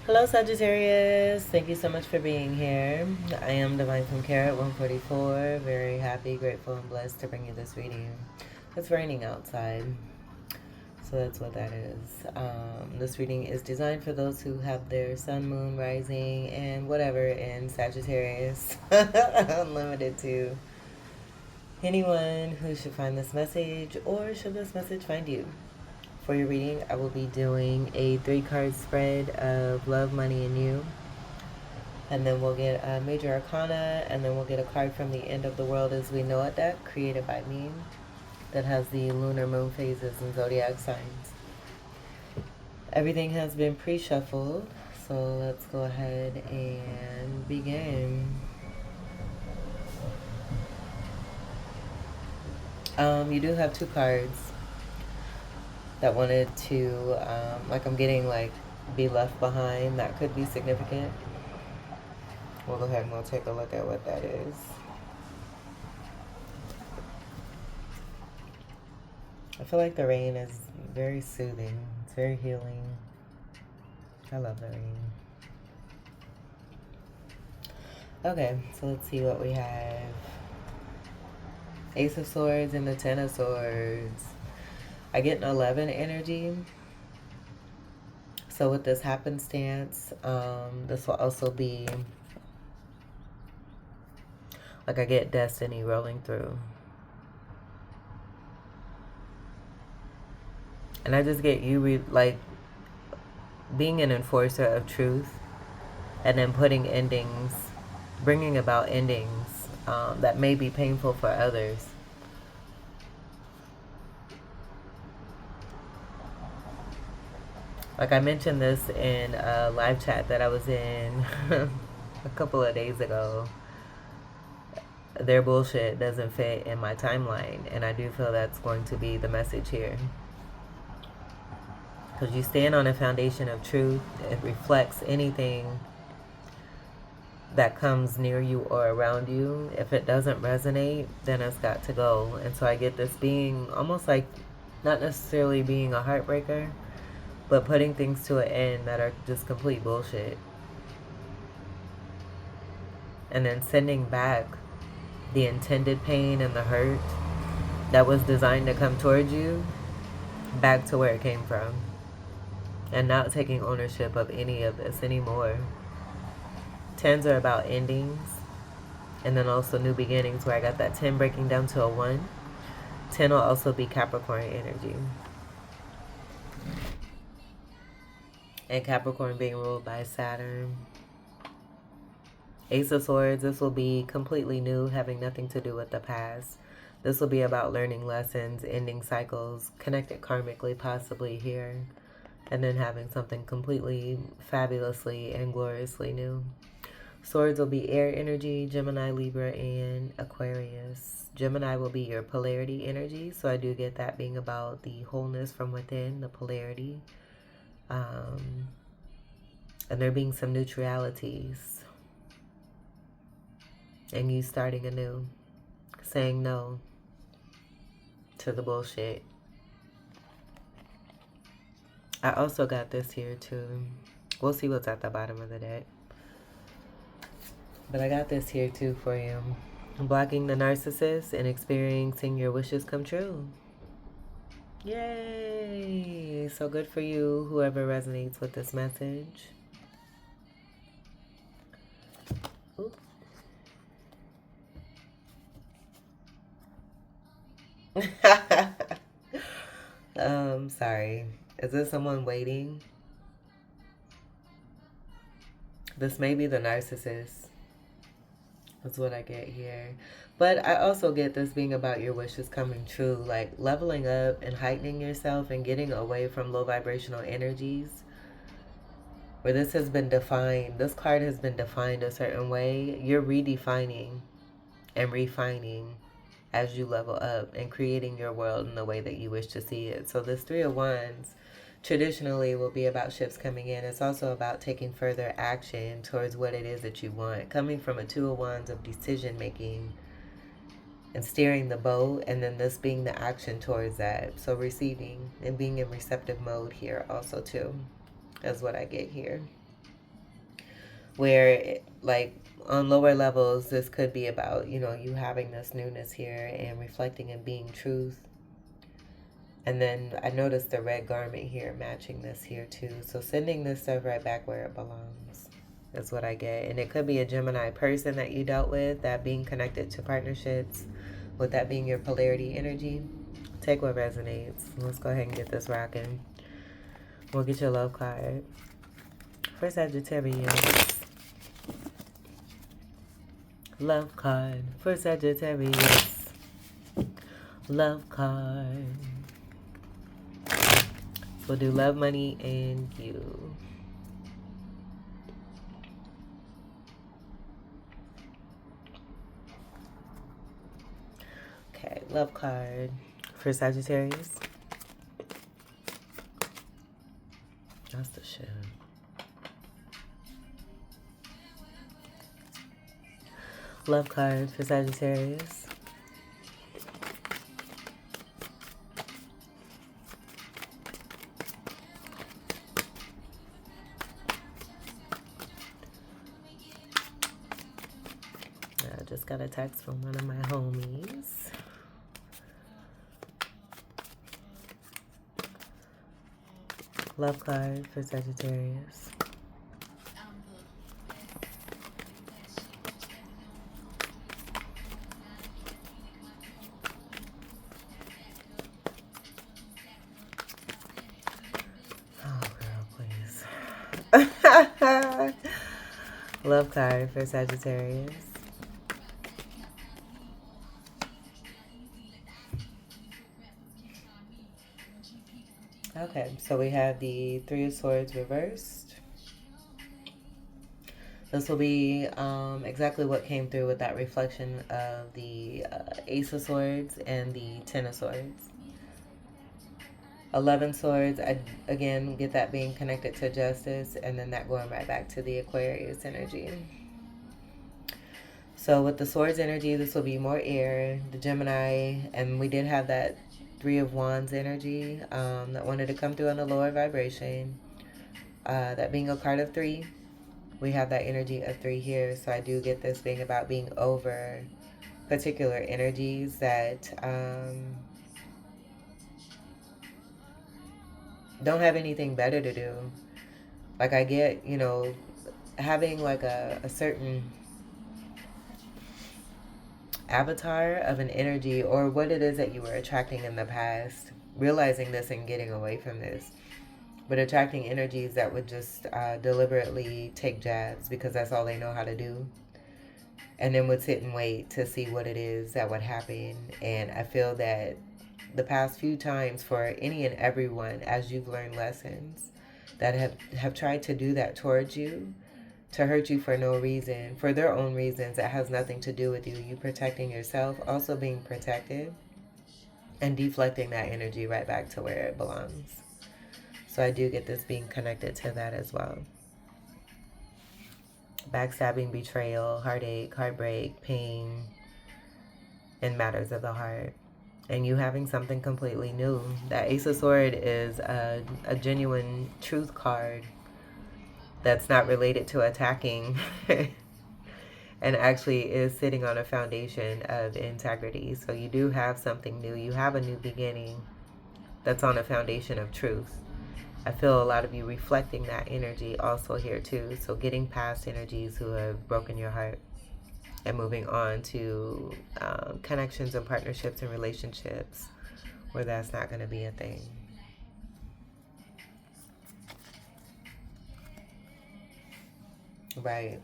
Hello, Sagittarius. Thank you so much for being here. I am Divine from Carrot 144. Very happy, grateful, and blessed to bring you this reading. It's raining outside, so that's what that is. This reading is designed for those who have their sun, moon, rising, and whatever in Sagittarius. Unlimited to anyone who should find this message, or should this message find you. For your reading, I will be doing a 3-card spread of love, money, and you. And then we'll get a major arcana, and then we'll get a card from the end of the world as we know it deck, created by me, that has the lunar, moon phases, and zodiac signs. Everything has been pre-shuffled, so let's go ahead and begin. You do have 2 cards that wanted to, like I'm getting like be left behind. That could be significant. We'll go ahead and we'll take a look at what that is. I feel like the rain is very soothing. It's very healing. I love the rain. Okay, so let's see what we have. Ace of Swords and the 10 of Swords. I get an 11 energy. So with this happenstance, this will also be like I get destiny rolling through. And I just get you like being an enforcer of truth, and then putting endings, bringing about endings that may be painful for others. Like I mentioned this in a live chat that I was in a couple of days ago. Their bullshit doesn't fit in my timeline, and I do feel that's going to be the message here. Because you stand on a foundation of truth. It reflects anything that comes near you or around you. If it doesn't resonate, then it's got to go. And so I get this being almost like, not necessarily being a heartbreaker, but putting things to an end that are just complete bullshit. And then sending back the intended pain and the hurt that was designed to come towards you back to where it came from. And not taking ownership of any of this anymore. 10s are about endings. And then also new beginnings, where I got that 10 breaking down to a 1. 10 will also be Capricorn energy. And Capricorn being ruled by Saturn. Ace of Swords, this will be completely new, having nothing to do with the past. This will be about learning lessons, ending cycles, connected karmically possibly here, and then having something completely fabulously and gloriously new. Swords will be air energy, Gemini, Libra, and Aquarius. Gemini will be your polarity energy, so I do get that being about the wholeness from within, the polarity. And there being some neutralities. And you starting anew. Saying no to the bullshit. I also got this here too. We'll see what's at the bottom of the deck. But I got this here too for you. Blocking the narcissist and experiencing your wishes come true. Yay! So good for you, whoever resonates with this message. Sorry. Is this someone waiting? This may be the narcissist. That's what I get here. But I also get this being about your wishes coming true. Like leveling up and heightening yourself and getting away from low vibrational energies. Where this has been defined. This card has been defined a certain way. You're redefining and refining as you level up and creating your world in the way that you wish to see it. So this 3 of Wands traditionally will be about shifts coming in. It's also about taking further action towards what it is that you want. Coming from a 2 of Wands of decision making and steering the boat, and then this being the action towards that. So receiving and being in receptive mode here also too is what I get here. where like on lower levels, this could be about, you know, you having this newness here and reflecting and being truth. And then I noticed the red garment here matching this here too. So sending this stuff right back where it belongs is what I get. And it could be a Gemini person that you dealt with, that being connected to partnerships, with that being your polarity energy. Take what resonates. Let's go ahead and get this rocking. We'll get your love card for Sagittarius. Love card for Sagittarius. Love card. We'll do love, money, and you. Okay, love card for Sagittarius. That's the shit. Love card for Sagittarius. I just got a text from one of my homies. Love card for Sagittarius. Oh, girl, please. Love card for Sagittarius. Okay, so we have the Three of Swords reversed. This will be exactly what came through with that reflection of the Ace of Swords and the Ten of Swords. 11 Swords, I again get that being connected to justice, and then that going right back to the Aquarius energy. So with the Swords energy, this will be more air, the Gemini, and we did have that Three of Wands energy that wanted to come through on the lower vibration. That being a card of 3, we have that energy of 3 here. So I do get this being about being over particular energies that don't have anything better to do. Like I get, you know, having like a certain avatar of an energy or what it is that you were attracting in the past, realizing this and getting away from this, but attracting energies that would just deliberately take jabs because that's all they know how to do, and then would sit and wait to see what it is that would happen. And I feel that the past few times for any and everyone, as you've learned lessons that have tried to do that towards you, to hurt you for no reason, for their own reasons that has nothing to do with you. You protecting yourself, also being protected, and deflecting that energy right back to where it belongs. So I do get this being connected to that as well. Backstabbing, betrayal, heartache, heartbreak, pain, and matters of the heart. And you having something completely new. That Ace of Swords is a genuine truth card that's not related to attacking and actually is sitting on a foundation of integrity. So you do have something new. You have a new beginning that's on a foundation of truth. I feel a lot of you reflecting that energy also here too. So getting past energies who have broken your heart and moving on to connections and partnerships and relationships where that's not going to be a thing. Right.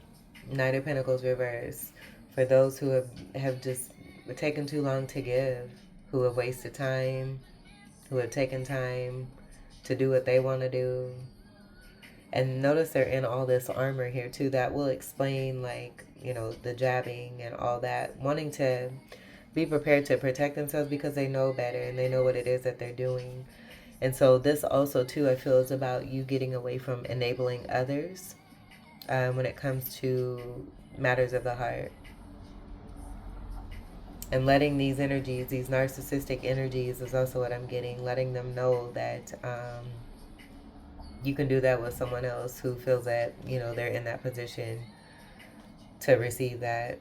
Knight of Pentacles reverse. For those who have just taken too long to give, who have wasted time, who have taken time to do what they want to do. And notice they're in all this armor here too. That will explain, like, you know, the jabbing and all that. Wanting to be prepared to protect themselves because they know better and they know what it is that they're doing. And so this also too, I feel, is about you getting away from enabling others when it comes to matters of the heart. And letting these energies, these narcissistic energies, is also what I'm getting. Letting them know that You can do that with someone else who feels that, you know, they're in that position to receive that.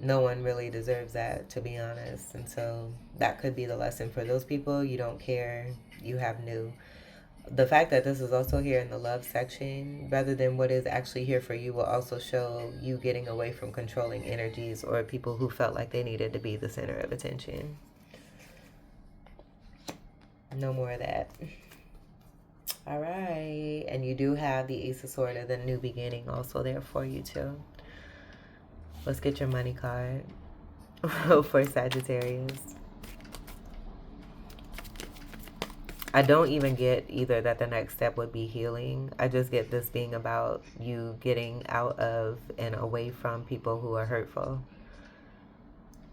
No one really deserves that, to be honest. And so that could be the lesson for those people. You don't care. You have new. The fact that this is also here in the love section, rather than what is actually here for you, will also show you getting away from controlling energies or people who felt like they needed to be the center of attention. No more of that. All right. And you do have the Ace of Swords, the new beginning, also there for you too. Let's get your money card for Sagittarius. I don't even get either that the next step would be healing. I just get this being about you getting out of and away from people who are hurtful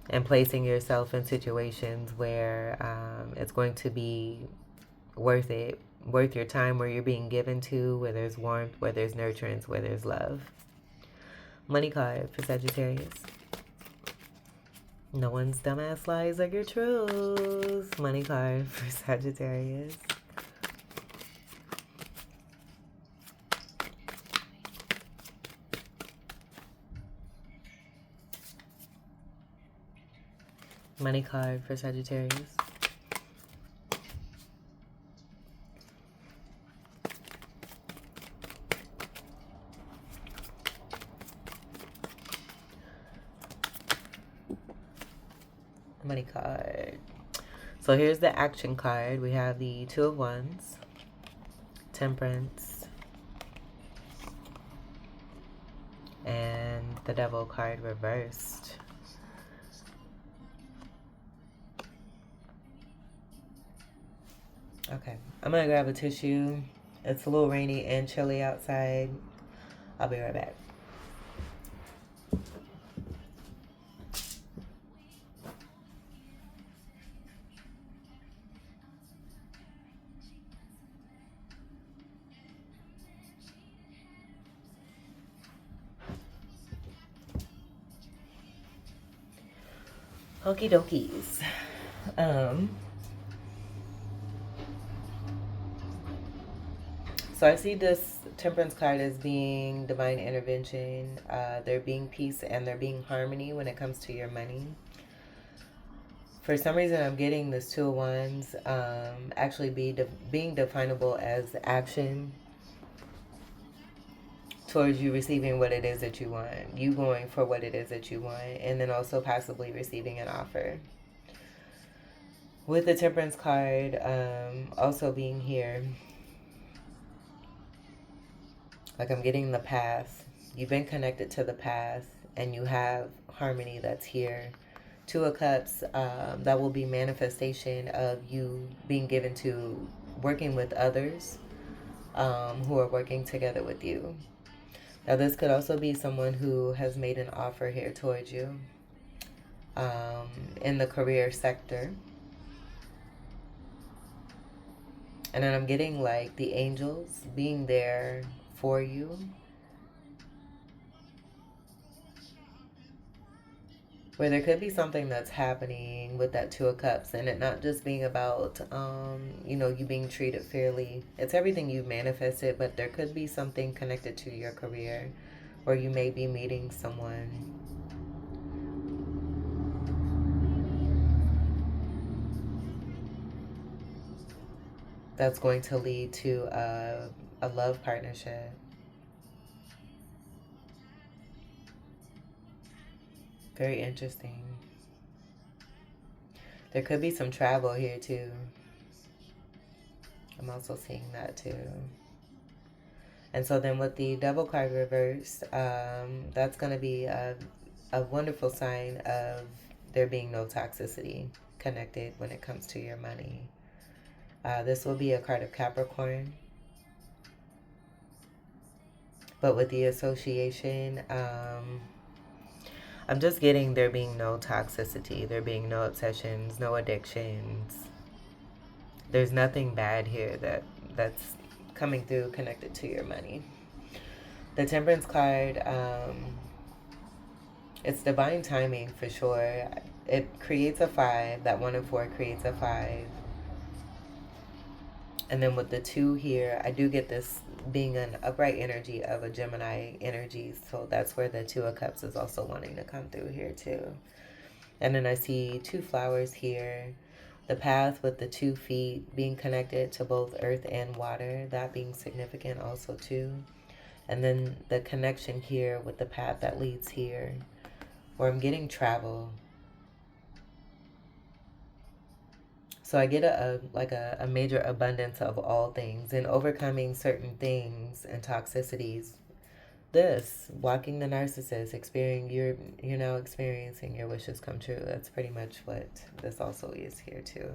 and placing yourself in situations where it's going to be worth it, worth your time, where you're being given to, where there's warmth, where there's nurturance, where there's love. Money card for Sagittarius. No one's dumbass lies are your truths. Money card for Sagittarius. Money card for Sagittarius. Money card. So here's the action card. We have the Two of Wands, Temperance, and the Devil card reversed. Okay, I'm gonna grab a tissue. It's a little rainy and chilly outside. I'll be right back. Okie dokies. So I see this Temperance card as being divine intervention. There being peace and there being harmony when it comes to your money. For some reason, I'm getting this Two of Wands actually being definable as action towards you receiving what it is that you want. You going for what it is that you want. And then also possibly receiving an offer. With the Temperance card also being here, like I'm getting the path. You've been connected to the path and you have harmony that's here. Two of Cups, that will be manifestation of you being given to working with others who are working together with you. Now this could also be someone who has made an offer here towards you in the career sector. And then I'm getting like the angels being there for you. Where there could be something that's happening with that Two of Cups and it not just being about, you know, you being treated fairly. It's everything you've manifested, but there could be something connected to your career where you may be meeting someone. That's going to lead to a love partnership. Very interesting. There could be some travel here too. I'm also seeing that too. And so then with the Devil card reversed, that's going to be a wonderful sign of there being no toxicity connected when it comes to your money. This will be a card of Capricorn. But with the association, I'm just getting there being no toxicity, there being no obsessions, no addictions. There's nothing bad here that's coming through connected to your money. The Temperance card, it's divine timing for sure. It creates a 5. That 1 and 4 creates a 5. And then with the 2 here, I do get this being an upright energy of a Gemini energy. So that's where the 2 of Cups is also wanting to come through here too. And then I see 2 flowers here. The path with the 2 feet being connected to both earth and water. That being significant also too. And then the connection here with the path that leads here, where I'm getting travel. So I get a major abundance of all things and overcoming certain things and toxicities. This, walking the narcissist, you're now experiencing your wishes come true. That's pretty much what this also is here too.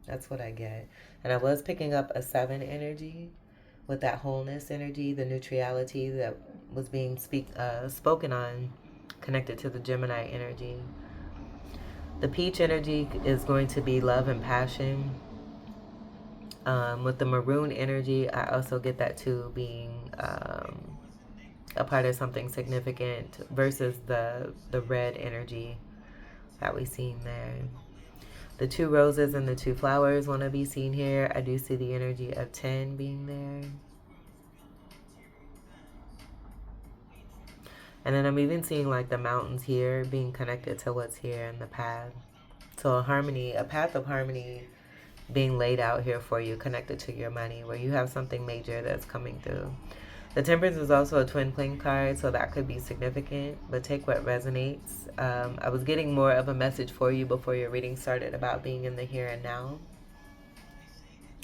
That's what I get. And I was picking up a 7 energy with that wholeness energy, the neutrality that was being spoken on, connected to the Gemini energy. The peach energy is going to be love and passion. With the maroon energy, I also get that too, being a part of something significant versus the red energy that we seen there. The 2 roses and the 2 flowers want to be seen here. I do see the energy of 10 being there. And then I'm even seeing like the mountains here being connected to what's here in the path. So a path of harmony being laid out here for you, connected to your money, where you have something major that's coming through. The Temperance is also a twin flame card, so that could be significant, but take what resonates. I was getting more of a message for you before your reading started about being in the here and now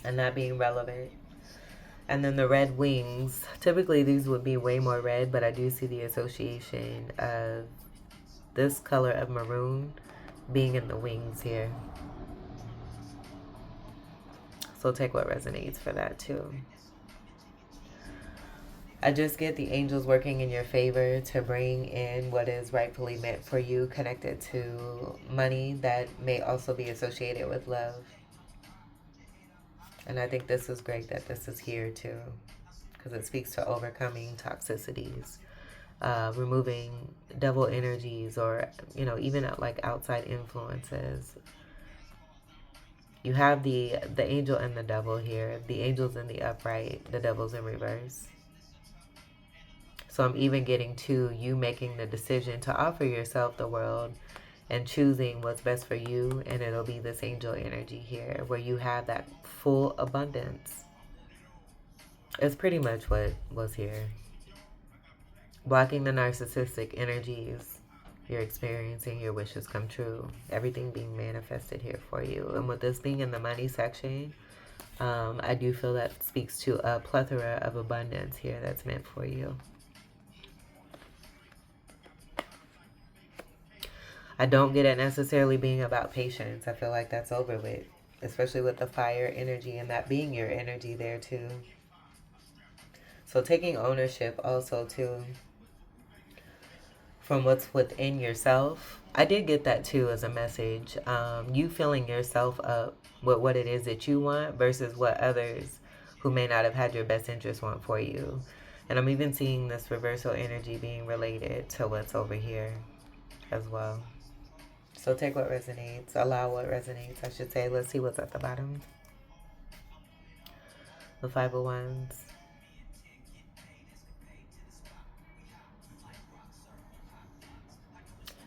and that being relevant. And then the red wings, typically these would be way more red, but I do see the association of this color of maroon being in the wings here. So take what resonates for that too. I just get the angels working in your favor to bring in what is rightfully meant for you, connected to money that may also be associated with love. And I think this is great that this is here too, because it speaks to overcoming toxicities, removing devil energies, or, even like outside influences. You have the angel and the devil here. The angel's in the upright, the devil's in reverse. So I'm even getting to you making the decision to offer yourself the world and choosing what's best for you. And it'll be this angel energy here where you have that full abundance. It's pretty much what was here. Blocking the narcissistic energies. You're experiencing your wishes come true. Everything being manifested here for you. And with this being in the money section, I do feel that speaks to a plethora of abundance here that's meant for you. I don't get it necessarily being about patience. I feel like that's over with, especially with the fire energy and that being your energy there too. So taking ownership also too from what's within yourself. I did get that too as a message. You filling yourself up with what it is that you want versus what others who may not have had your best interest want for you. And I'm even seeing this reversal energy being related to what's over here as well. So take what resonates, allow what resonates, I should say. Let's see what's at the bottom. The 5 of Wands.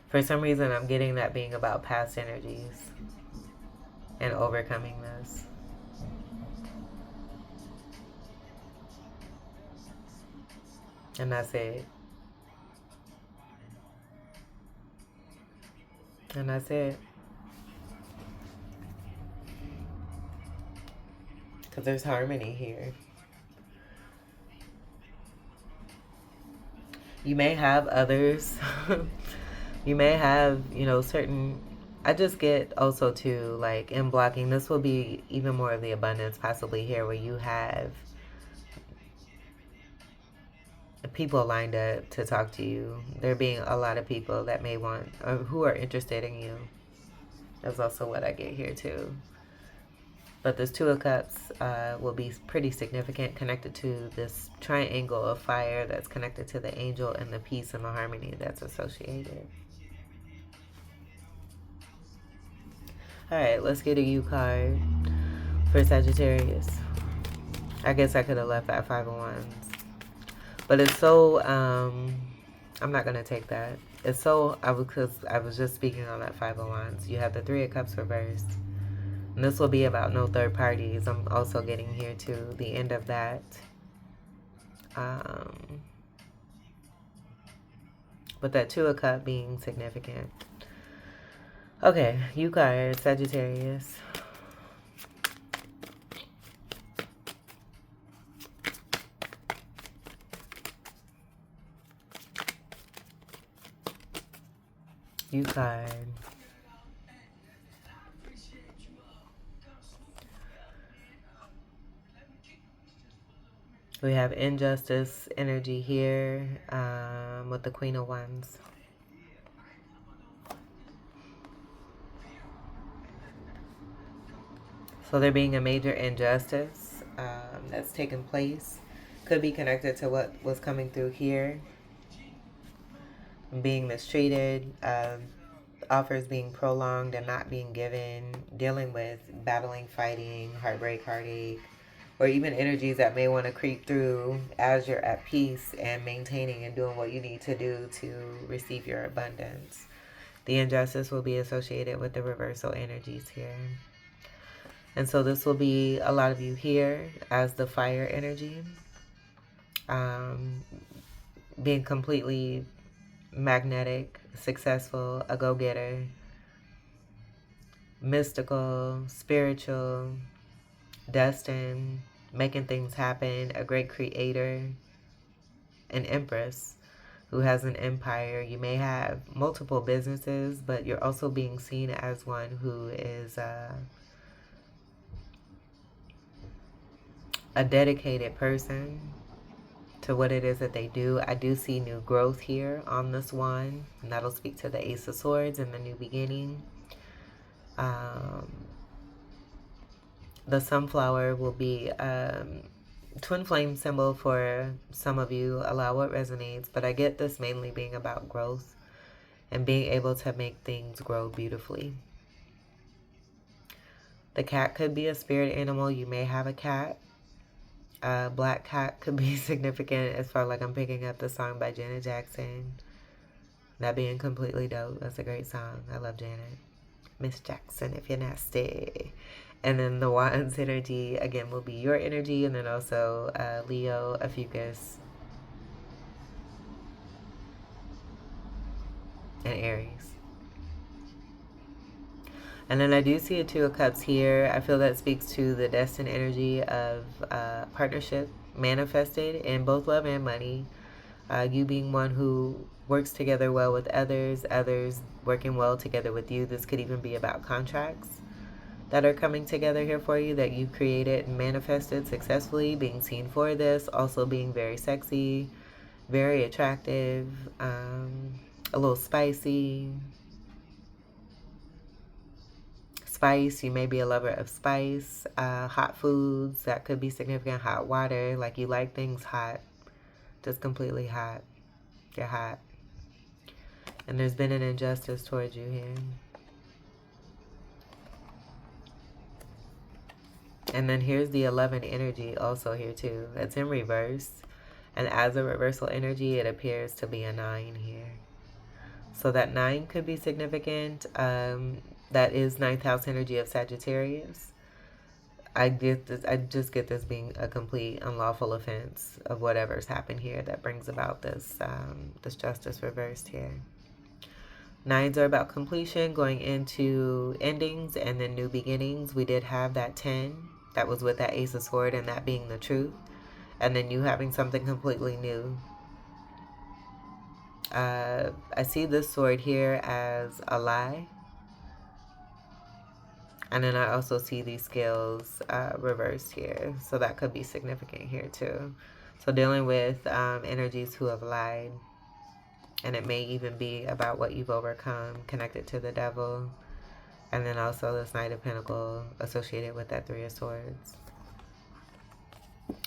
For some reason, I'm getting that being about past energies and overcoming this. And that's it. And that's it. Because there's harmony here. You may have others. You may have, certain... I just get also too, like, in blocking, this will be even more of the abundance possibly here where you have people lined up to talk to you. There being a lot of people that may want, or who are interested in you. That's also what I get here too. But this 2 of Cups will be pretty significant, connected to this triangle of fire that's connected to the angel and the peace and the harmony that's associated. All right, let's get a You card. for Sagittarius. I guess I could have left that Five of Wands. But it's so, I'm not going to take that. It's so, because I was just speaking on that Five of Wands. You have the Three of Cups reversed. And this will be about no third parties. I'm also getting here to the end of that. But that Two of Cups being significant. Okay, you guys, Sagittarius. You card. We have injustice energy here with the Queen of Wands. So there being a major injustice that's taken place. Could be connected to what was coming through here. Being mistreated, offers being prolonged and not being given, dealing with battling, fighting, heartbreak, heartache, or even energies that may want to creep through as you're at peace and maintaining and doing what you need to do to receive your abundance. The injustice will be associated with the reversal energies here. And so this will be a lot of you here as the fire energy. Being completely magnetic, successful, a go-getter, mystical, spiritual, destined, making things happen, a great creator, an empress who has an empire. You may have multiple businesses, but you're also being seen as one who is a dedicated person to what it is that they do. I do see new growth here on this one, and that'll speak to the Ace of Swords and the new beginning. The sunflower will be twin flame symbol for some of you. Allow what resonates, but I get this mainly being about growth and being able to make things grow beautifully. The cat could be a spirit animal. You may have a cat. Black cat could be significant as far like I'm picking up the song by Janet Jackson. That being completely dope. That's a great song. I love Janet. Miss Jackson, if you're nasty. And then the Wands energy, again, will be your energy. And then also Leo, Ophiuchus, and Aries. And then I do see a Two of Cups here. I feel that speaks to the destined energy of partnership manifested in both love and money. You being one who works together well with others, others working well together with you. This could even be about contracts that are coming together here for you that you created and manifested successfully, being seen for this, also being very sexy, very attractive, a little spicy. Spice, you may be a lover of spice, hot foods, that could be significant, hot water, like you like things hot, just completely hot. You're hot. And there's been an injustice towards you here. And then here's the 11 energy also here too. It's in reverse. And as a reversal energy, it appears to be a 9 here. So that 9 could be significant. That is 9th house energy of Sagittarius. I just get this being a complete unlawful offense of whatever's happened here that brings about this this justice reversed here. 9s are about completion, going into endings and then new beginnings. We did have that 10 that was with that Ace of Swords, and that being the truth, and then you having something completely new. I see this sword here as a lie. And then I also see these scales reversed here. So that could be significant here too. So dealing with energies who have lied. And it may even be about what you've overcome, connected to the devil. And then also this Knight of Pentacles associated with that Three of Swords.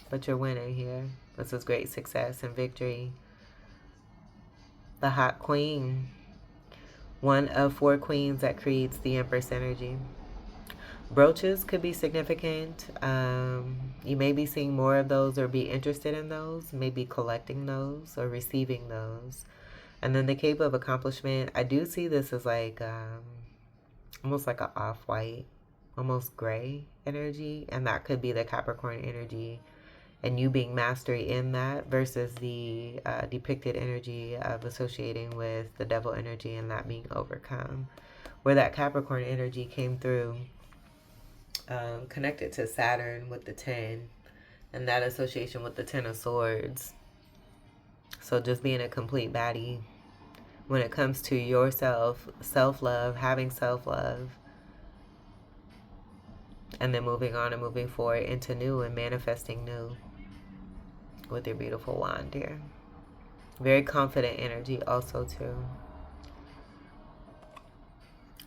But you're winning here. This is great success and victory. The Hot Queen. One of 4 queens that creates the Empress energy. Brooches could be significant. You may be seeing more of those or be interested in those, maybe collecting those or receiving those. And then the Cape of Accomplishment, I do see this as like almost like an off-white, almost gray energy. And that could be the Capricorn energy and you being mastery in that versus the depicted energy of associating with the devil energy and that being overcome. Where that Capricorn energy came through, connected to Saturn with the 10 and that association with the 10 of Swords. So just being a complete baddie when it comes to yourself, self-love, having self-love, and then moving on and moving forward into new and manifesting new with your beautiful wand here. Very confident energy also too.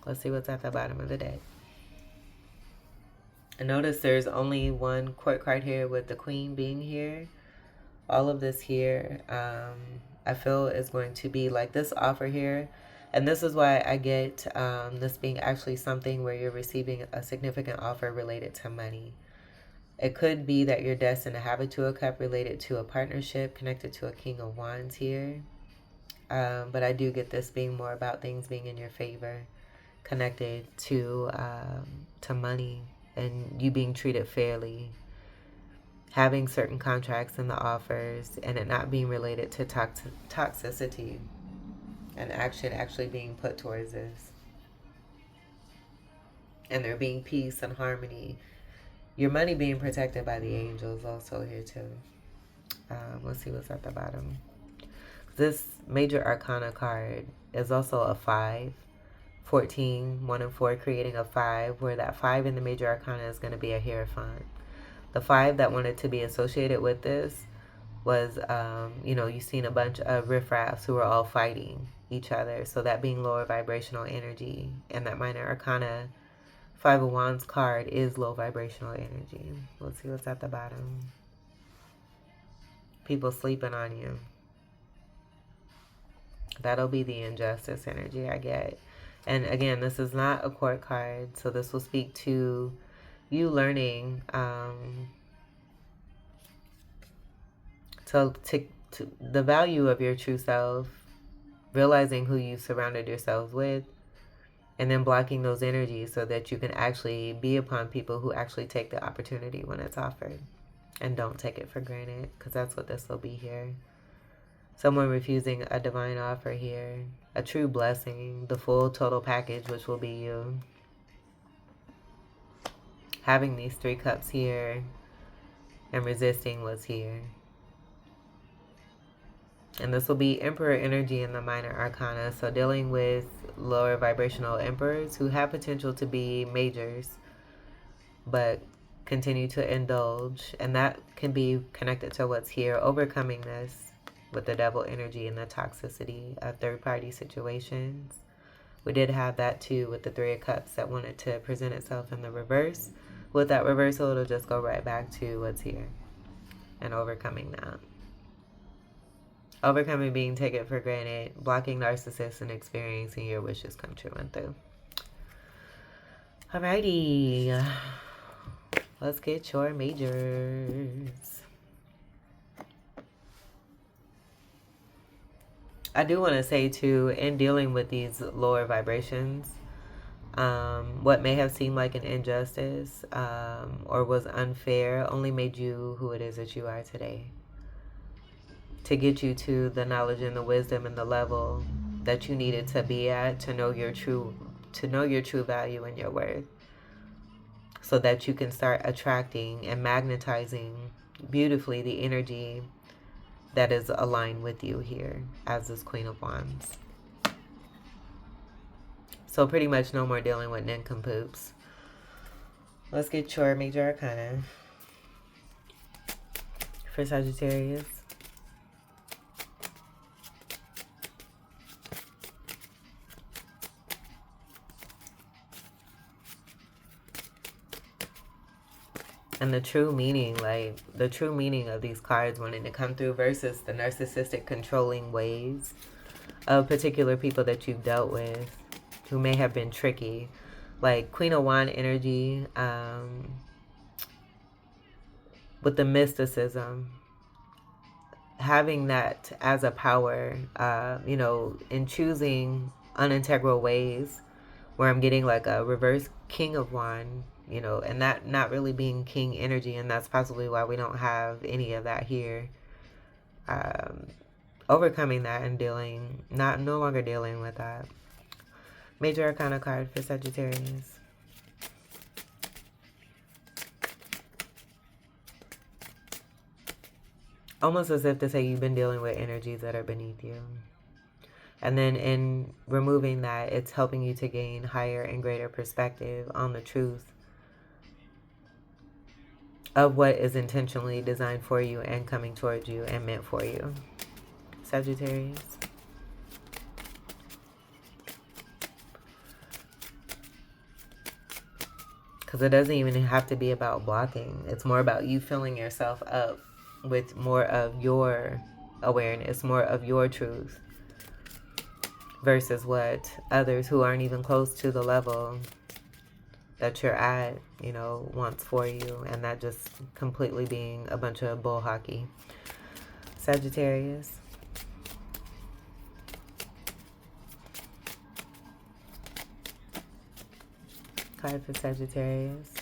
Let's see what's at the bottom of the deck. And notice there's only one court card here with the Queen being here. All of this here, I feel is going to be like this offer here. And this is why I get this being actually something where you're receiving a significant offer related to money. It could be that you're destined to have a Two of Cups related to a partnership connected to a King of Wands here. But I do get this being more about things being in your favor, connected to money and you being treated fairly, having certain contracts in the offers, and it not being related to toxicity and action actually being put towards this. And there being peace and harmony. Your money being protected by the angels also here too. Let's see what's at the bottom. This major arcana card is also a 5. 14, 1 and 4, creating a 5, where that 5 in the major arcana is going to be a Hierophant. The 5 that wanted to be associated with this was, you've seen a bunch of riffraffs who were all fighting each other. So that being lower vibrational energy. And that minor arcana 5 of Wands card is low vibrational energy. Let's see what's at the bottom. People sleeping on you. That'll be the injustice energy I get. And again, this is not a court card, so this will speak to you learning to the value of your true self, realizing who you surrounded yourselves with, and then blocking those energies so that you can actually be upon people who actually take the opportunity when it's offered and don't take it for granted, because that's what this will be here. Someone refusing a divine offer here. A true blessing. The full total package, which will be you. Having these 3 cups here and resisting what's here. And this will be Emperor energy in the minor arcana. So dealing with lower vibrational emperors who have potential to be majors, but continue to indulge. And that can be connected to what's here. Overcoming this with the devil energy and the toxicity of third-party situations. We did have that too with the 3 of Cups that wanted to present itself in the reverse. With that reversal, it'll just go right back to what's here and overcoming that. Overcoming being taken for granted, blocking narcissists, and experiencing your wishes come true and through. Alrighty, let's get your majors. I do want to say too, in dealing with these lower vibrations, what may have seemed like an injustice or was unfair only made you who it is that you are today. To get you to the knowledge and the wisdom and the level that you needed to be at to know your true value and your worth, so that you can start attracting and magnetizing beautifully the energy that is aligned with you here as this Queen of Wands. So pretty much no more dealing with nincompoops. Let's get your major arcana for Sagittarius. And the true meaning, like the true meaning of these cards wanting to come through versus the narcissistic controlling ways of particular people that you've dealt with who may have been tricky. like Queen of Wand energy, with the mysticism, having that as a power, you know, in choosing unintegral ways, where I'm getting like a reverse King of Wand, you know, and that not really being king energy, and that's possibly why we don't have any of that here. Overcoming that and no longer dealing with that. Major Arcana card for Sagittarius. Almost as if to say you've been dealing with energies that are beneath you. And then in removing that, it's helping you to gain higher and greater perspective on the truth of what is intentionally designed for you and coming towards you and meant for you. Sagittarius. Because it doesn't even have to be about blocking. It's more about you filling yourself up with more of your awareness, more of your truth, versus what others who aren't even close to the level that you're at, you know, wants for you. And that just completely being a bunch of bull hockey. Sagittarius. Card for Sagittarius.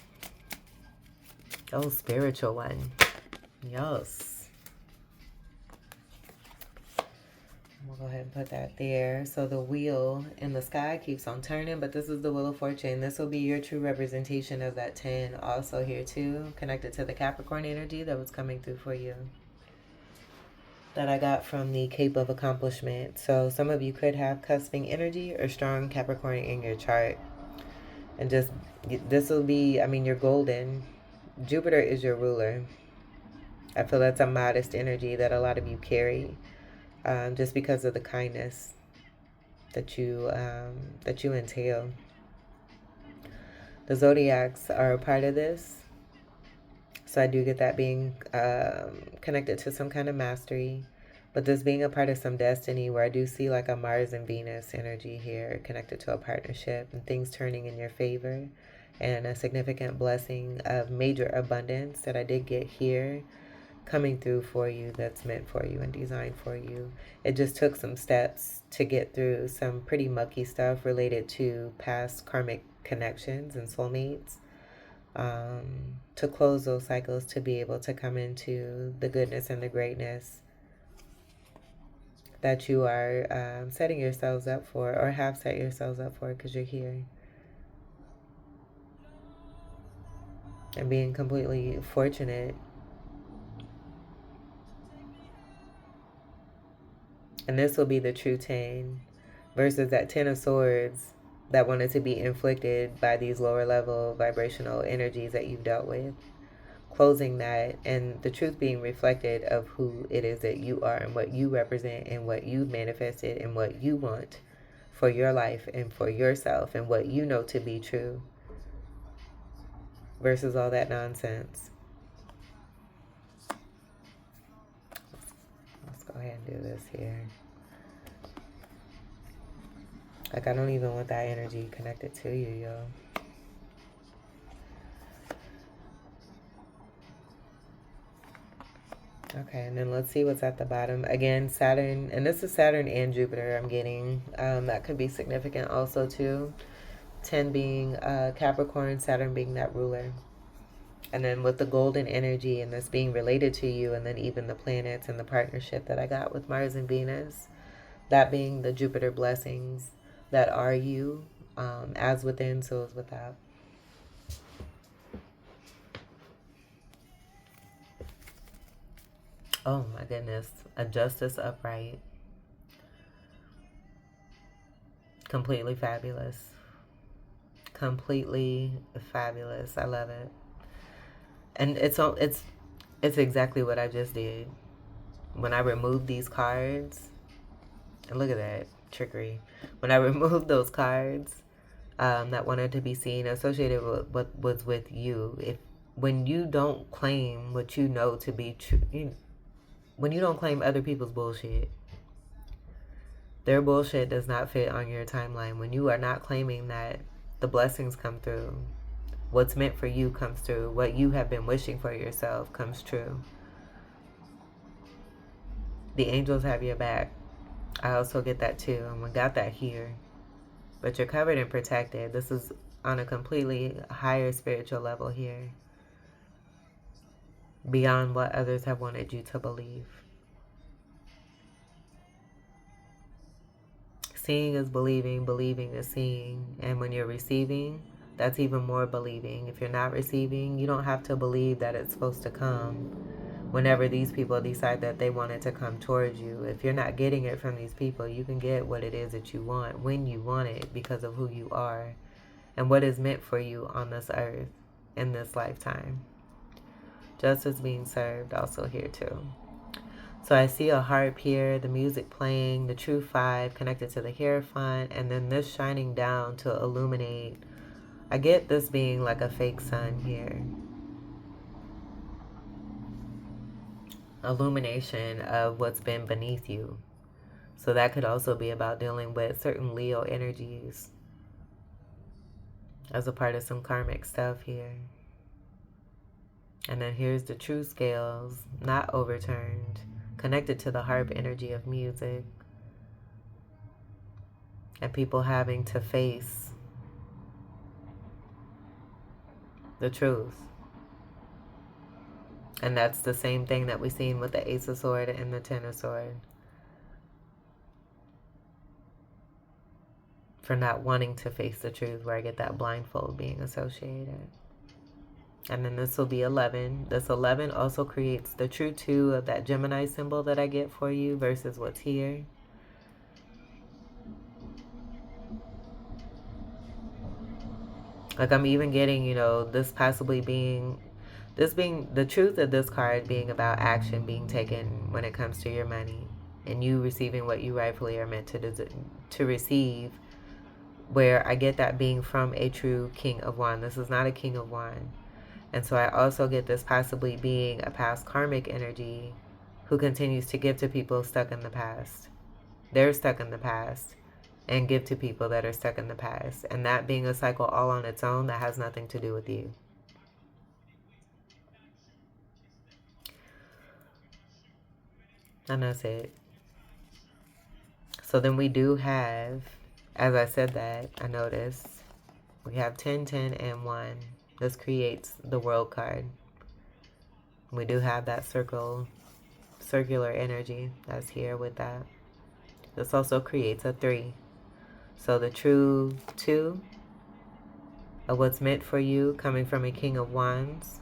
Oh, spiritual one. Yes. We'll go ahead and put that there. So the wheel in the sky keeps on turning, but this is the Wheel of Fortune. This will be your true representation of that 10 also here too, connected to the Capricorn energy that was coming through for you, that I got from the Cape of Accomplishment. So some of you could have cusping energy or strong Capricorn in your chart. And just, this will be, I mean, you're golden. Jupiter is your ruler. I feel that's a modest energy that a lot of you carry, just because of the kindness that you entail. The zodiacs are a part of this. So I do get that being connected to some kind of mastery. But this being a part of some destiny, where I do see like a Mars and Venus energy here connected to a partnership and things turning in your favor, and a significant blessing of major abundance that I did get here coming through for you, that's meant for you and designed for you. It just took some steps to get through some pretty mucky stuff related to past karmic connections and soulmates, to close those cycles, to be able to come into the goodness and the greatness that you are setting yourselves up for, or have set yourselves up for, because you're here. And being completely fortunate. And this will be the true 10 versus that 10 of Swords that wanted to be inflicted by these lower level vibrational energies that you've dealt with. Closing that, and the truth being reflected of who it is that you are and what you represent and what you manifested and what you want for your life and for yourself and what you know to be true, versus all that nonsense. Let's go ahead and do this here. Like, I don't even want that energy connected to you, yo. Okay, and then let's see what's at the bottom. Again, Saturn, and this is Saturn and Jupiter I'm getting. That could be significant also too. 10 being Capricorn, Saturn being that ruler. And then with the golden energy and this being related to you, and then even the planets and the partnership that I got with Mars and Venus, that being the Jupiter blessings that are you, as within, so is without. Oh my goodness. A Justice upright. Completely fabulous. Completely fabulous. I love it. And it's exactly what I just did. When I removed these cards, and look at that trickery. When I removed those cards that wanted to be seen associated with what was with you, when you don't claim what you know to be true, when you don't claim other people's bullshit, their bullshit does not fit on your timeline. When you are not claiming that the blessings come through. What's meant for you comes through. What you have been wishing for yourself comes true. The angels have your back. I also get that too, and we got that here. But you're covered and protected. This is on a completely higher spiritual level here, beyond what others have wanted you to believe. Seeing is believing, believing is seeing. And when you're receiving, that's even more believing. If you're not receiving, you don't have to believe that it's supposed to come. Whenever these people decide that they want it to come towards you, if you're not getting it from these people, you can get what it is that you want when you want it, because of who you are and what is meant for you on this earth in this lifetime. Justice being served also here too. So I see a harp here, the music playing, the true 5 connected to the Hierophant, and then this shining down to illuminate. I get this being like a fake sun here. Illumination of what's been beneath you. So that could also be about dealing with certain Leo energies as a part of some karmic stuff here. And then here's the true scales, not overturned, connected to the harp energy of music. And people having to face the truth. And that's the same thing that we've seen with the Ace of Swords and the Ten of Swords. For not wanting to face the truth, where I get that blindfold being associated. And then this will be 11. This 11 also creates the true 2 of that Gemini symbol that I get for you versus what's here. Like I'm even getting, you know, this possibly being, this being the truth of this card being about action being taken when it comes to your money and you receiving what you rightfully are meant to receive, where I get that being from a true King of Wands. This is not a King of Wands. And so I also get this possibly being a past karmic energy who continues to give to people stuck in the past. They're stuck in the past and give to people that are stuck in the past. And that being a cycle all on its own that has nothing to do with you. And that's it. So then we do have, as I said that, I noticed, we have 10, 10, and 1. This creates the World card. We do have that circular energy that's here with that. This also creates a 3. So the true 2 of what's meant for you coming from a King of Wands.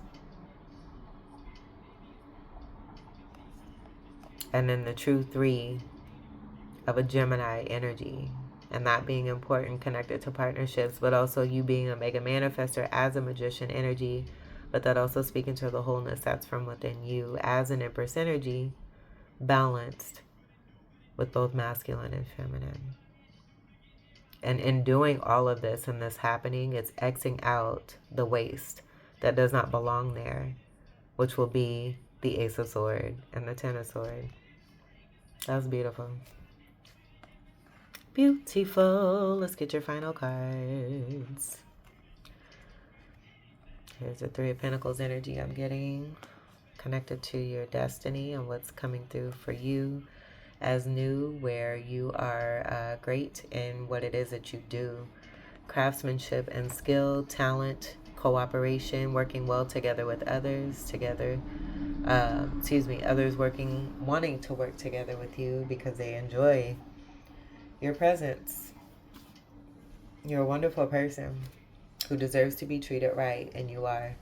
And then the true 3 of a Gemini energy. And that being important, connected to partnerships, but also you being a mega manifester as a magician energy, but that also speaking to the wholeness that's from within you as an Empress energy, balanced with both masculine and feminine. And in doing all of this and this happening, it's Xing out the waste that does not belong there, which will be the Ace of Swords and the Ten of Swords. That's beautiful. Beautiful. Let's get your final cards. Here's the 3 of Pentacles energy I'm getting, connected to your destiny and what's coming through for you as new, where you are great in what it is that you do. Craftsmanship and skill, talent, cooperation, working well together with others, others wanting to work together with you because they enjoy your presence. You're a wonderful person who deserves to be treated right, and you are.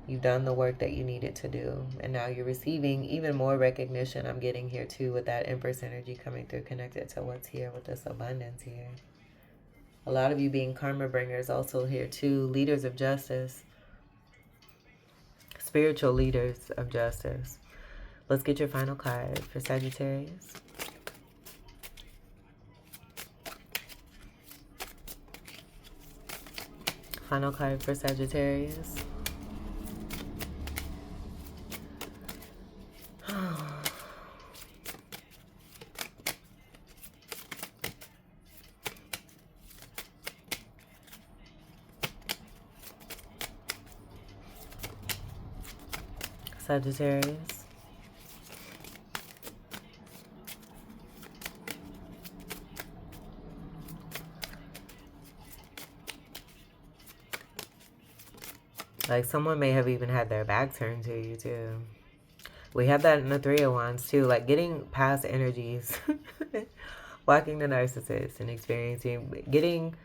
You've done the work that you needed to do, and now you're receiving even more recognition. I'm getting here too with that Empress energy coming through, connected to what's here with this abundance here. A lot of you being karma bringers also here too, leaders of justice, spiritual leaders of justice. Let's get your final card for Sagittarius. Final card for Sagittarius. Sagittarius. Like someone may have even had their back turned to you too. We have that in the Three of Wands too. Like getting past energies. Walking the Narcissist and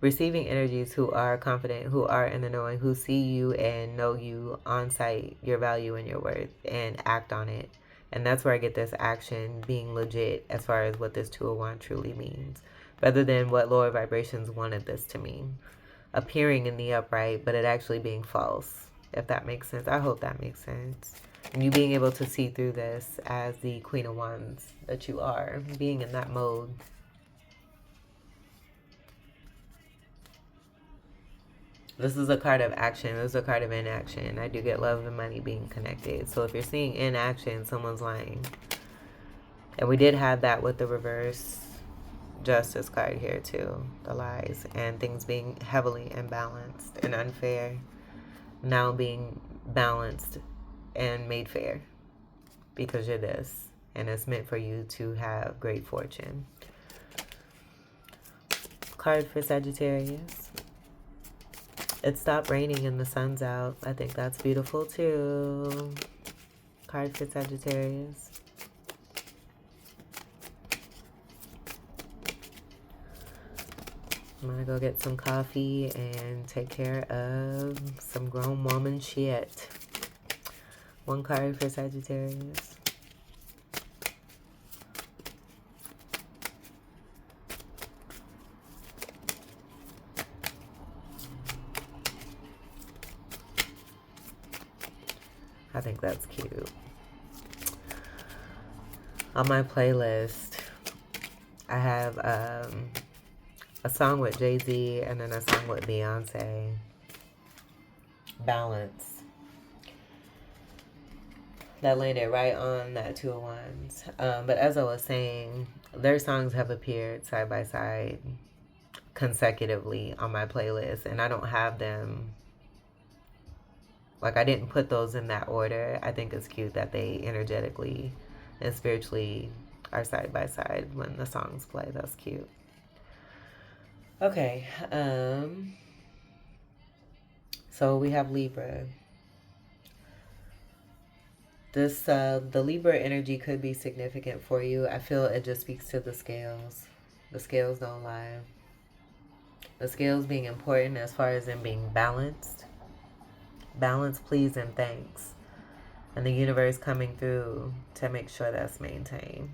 receiving energies who are confident, who are in the knowing, who see you and know you on sight, your value and your worth, and act on it. And that's where I get this action being legit as far as what this Two of Wands truly means, rather than what lower vibrations wanted this to mean. Appearing in the upright, but it actually being false, if that makes sense. I hope that makes sense. And you being able to see through this as the Queen of Wands that you are, being in that mode. This is a card of action. This is a card of inaction. I do get love and money being connected. So if you're seeing inaction, someone's lying. And we did have that with the reverse Justice card here too. The lies and things being heavily imbalanced and unfair. Now being balanced and made fair. Because you're this. And it's meant for you to have great fortune. Card for Sagittarius. It stopped raining and the sun's out. I think that's beautiful too. Card for Sagittarius. I'm gonna go get some coffee and take care of some grown woman shit. One card for Sagittarius. I think that's cute. On my playlist, I have a song with Jay-Z and then a song with Beyonce. Balance. That landed right on that Two of Wands. But as I was saying, their songs have appeared side by side consecutively on my playlist, and I don't have them. Like, I didn't put those in that order. I think it's cute that they energetically and spiritually are side by side when the songs play. That's cute. Okay. So we have Libra. This, the Libra energy could be significant for you. I feel it just speaks to the scales. The scales don't lie. The scales being important as far as them being balanced. Balance, please, and thanks. And the universe coming through to make sure that's maintained.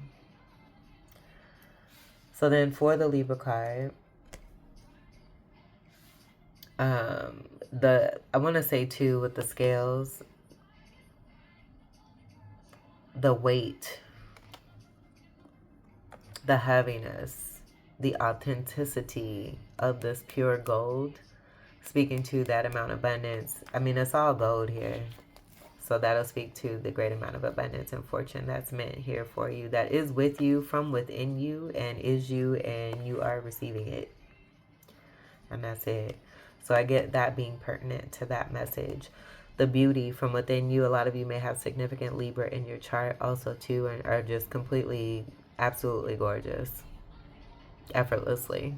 So then for the Libra card, I want to say too with the scales, the weight, the heaviness, the authenticity of this pure gold, speaking to that amount of abundance. I mean, it's all gold here. So that'll speak to the great amount of abundance and fortune that's meant here for you. That is with you, from within you, and is you, and you are receiving it. And that's it. So I get that being pertinent to that message. The beauty from within you. A lot of you may have significant Libra in your chart also too, and are just completely, absolutely gorgeous. Effortlessly.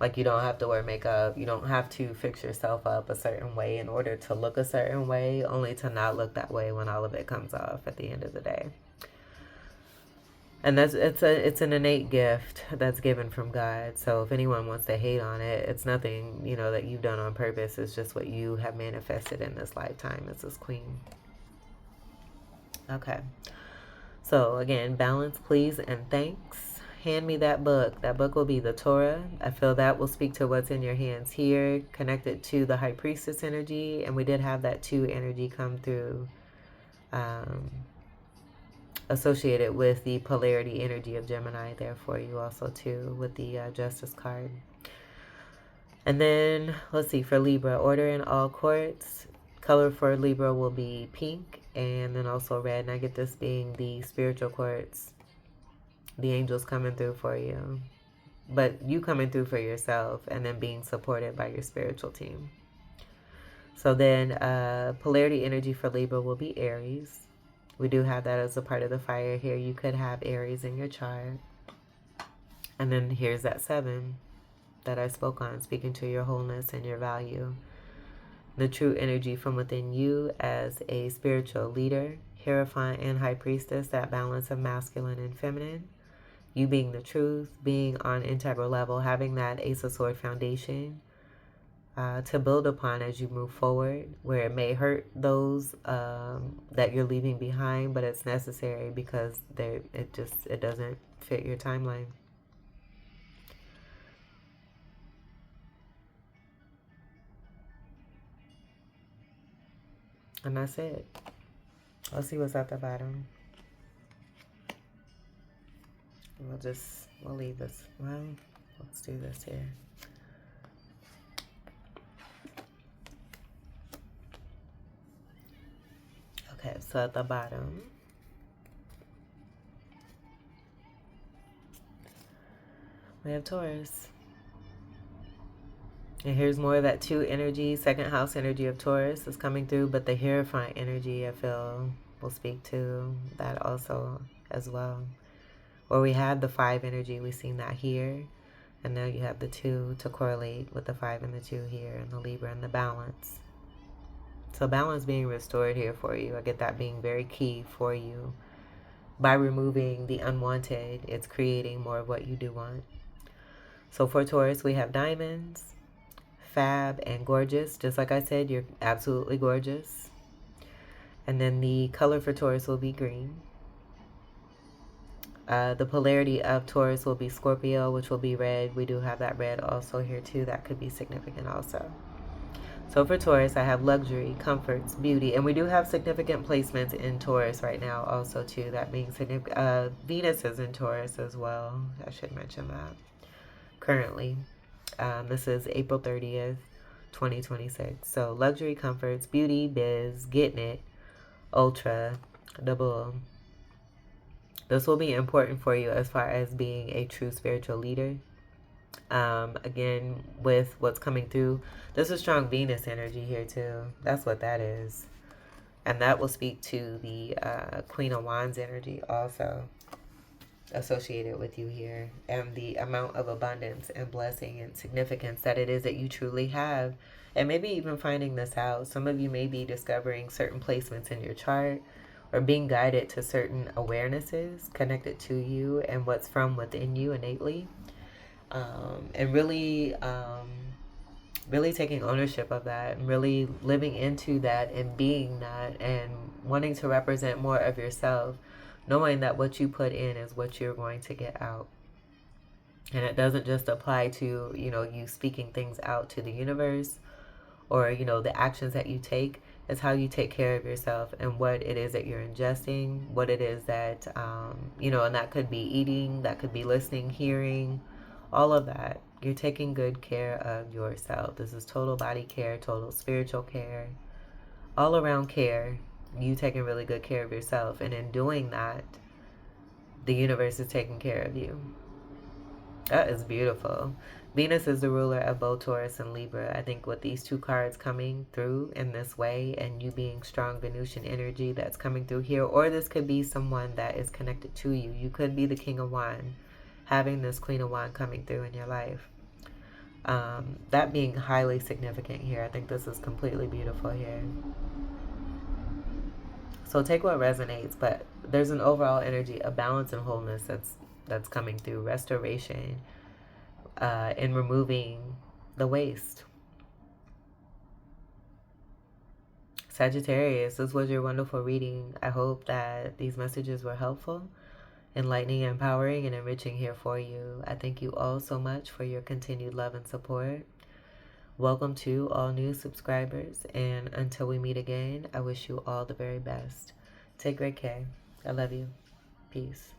Like, you don't have to wear makeup. You don't have to fix yourself up a certain way in order to look a certain way, only to not look that way when all of it comes off at the end of the day. And it's an innate gift that's given from God. So if anyone wants to hate on it, it's nothing, you know, that you've done on purpose. It's just what you have manifested in this lifetime as this queen. Okay. So again, balance, please, and thanks. Hand me that book. That book will be the Torah. I feel that will speak to what's in your hands here, connected to the High Priestess energy. And we did have that 2 energy come through, associated with the polarity energy of Gemini there for you also too, with the Justice card. And then, let's see, for Libra, order in all courts. Color for Libra will be pink and then also red. And I get this being the spiritual courts. The angels coming through for you, but you coming through for yourself and then being supported by your spiritual team. So then polarity energy for Libra will be Aries. We do have that as a part of the fire here. You could have Aries in your chart. And then here's that 7 that I spoke on, speaking to your wholeness and your value. The true energy from within you as a spiritual leader, Hierophant and High Priestess, that balance of masculine and feminine. You being the truth, being on integral level, having that Ace of Swords foundation to build upon as you move forward, where it may hurt those that you're leaving behind, but it's necessary because it doesn't fit your timeline. And that's it. Let's see what's at the bottom. We'll leave this. Well, let's do this here. Okay, so at the bottom, we have Taurus. And here's more of that 2 energy, 2nd house energy of Taurus is coming through, but the Hierophant energy, I feel, will speak to that also as well. Where we had the 5 energy, we've seen that here. And now you have the 2 to correlate with the 5 and the 2 here, and the Libra and the balance. So balance being restored here for you. I get that being very key for you. By removing the unwanted, it's creating more of what you do want. So for Taurus, we have diamonds, fab, and gorgeous. Just like I said, you're absolutely gorgeous. And then the color for Taurus will be green. The polarity of Taurus will be Scorpio, which will be red. We do have that red also here too. That could be significant also. So for Taurus, I have luxury, comforts, beauty. And we do have significant placements in Taurus right now also too. That being significant. Venus is in Taurus as well. I should mention that. Currently. This is April 30th, 2026. So luxury, comforts, beauty, biz, getting it, ultra, the bull. This will be important for you as far as being a true spiritual leader. Again, with what's coming through, there's a strong Venus energy here too. That's what that is. And that will speak to the Queen of Wands energy also associated with you here, and the amount of abundance and blessing and significance that it is that you truly have. And maybe even finding this out, some of you may be discovering certain placements in your chart or being guided to certain awarenesses connected to you and what's from within you innately, and really taking ownership of that and really living into that and being that and wanting to represent more of yourself, knowing that what you put in is what you're going to get out. And it doesn't just apply to, you speaking things out to the universe or, the actions that you take. It's how you take care of yourself and what it is that you're ingesting, what it is that, and that could be eating, that could be listening, hearing, all of that. You're taking good care of yourself. This is total body care, total spiritual care, all around care. You taking really good care of yourself, and in doing that, the universe is taking care of you. That is beautiful. Venus is the ruler of both Taurus and Libra. I think with these 2 cards coming through in this way, and you being strong Venusian energy that's coming through here, or this could be someone that is connected to you. You could be the King of Wands, having this Queen of Wands coming through in your life. That being highly significant here. I think this is completely beautiful here. So take what resonates, but there's an overall energy of balance and wholeness that's coming through. Restoration, in removing the waste. Sagittarius, this was your wonderful reading. I hope that these messages were helpful, enlightening, empowering, and enriching here for you. I thank you all so much for your continued love and support. Welcome to all new subscribers, and until we meet again, I wish you all the very best. Take great care. I love you. Peace.